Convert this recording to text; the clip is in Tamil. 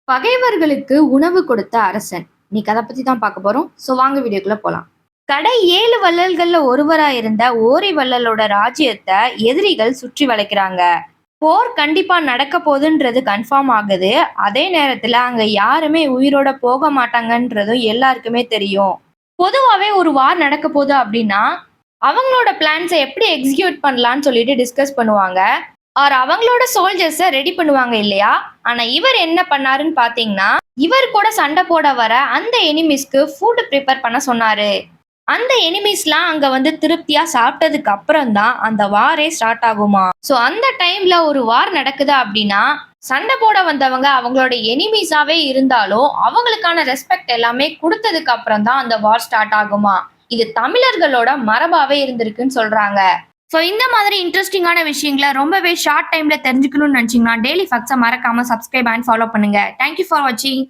பகைவர்களுக்கு உணவு கொடுத்த அரசன். இன்னைக்கு அத பத்தி தான் பார்க்க போறோம். வாங்க வீடியோக்குள்ள போலாம். கடை 7 வள்ளல்கள்ல ஒருவரா இருந்த ஓரி வள்ளலோட ராஜ்யத்த எதிரிகள் சுற்றி வளைக்கிறாங்க. போர் கண்டிப்பா நடக்க போகுதுன்றது கன்ஃபார்ம் ஆகுது. அதே நேரத்துல அங்க யாருமே உயிரோட போக மாட்டாங்கன்றதும் எல்லாருக்குமே தெரியும். பொதுவாவே ஒரு வார் நடக்க போகுது அப்படின்னா, அவங்களோட பிளான்ஸ எப்படி எக்ஸிக்யூட் பண்ணலாம்னு சொல்லிட்டு டிஸ்கஸ் பண்ணுவாங்க. அவங்களோட சோல்ஜர்ஸ ரெடி பண்ணுவாங்க இல்லையா? ஆனா இவர் என்ன பண்ணாருன்னு பாத்தீங்கன்னா, இவர் கூட சண்டை போட வர அந்த எனிமீஸ்க்கு ஃபுட் பிரிப்பேர் பண்ண சொன்னாரு. அந்த எனிமீஸ்லாம் அங்க வந்து திருப்தியா சாப்பிட்டதுக்கு அப்புறம் தான் அந்த வாரே ஸ்டார்ட் ஆகுமா. அந்த டைம்ல ஒரு வார் நடக்குது அப்படின்னா, சண்டை போட வந்தவங்க அவங்களோட எனிமீஸாவே இருந்தாலும் அவங்களுக்கான ரெஸ்பெக்ட் எல்லாமே கொடுத்ததுக்கு அப்புறம் தான் அந்த வார் ஸ்டார்ட் ஆகுமா. இது தமிழர்களோட மரபாவே இருந்திருக்குன்னு சொல்றாங்க. இந்த மாதிரி இன்ட்ரெஸ்டிங்கான விஷயங்களை ரொம்பவே ஷார்ட் டைம்ல தெரிஞ்சுக்கணும்னு நினைச்சீங்கன்னா டெய்லி ஃபேக்ட்ஸை மறக்காம சப்ஸ்கிரைப் அண்ட் ஃபாலோ பண்ணுங்க. தேங்க்யூ ஃபார் வாட்சிங்.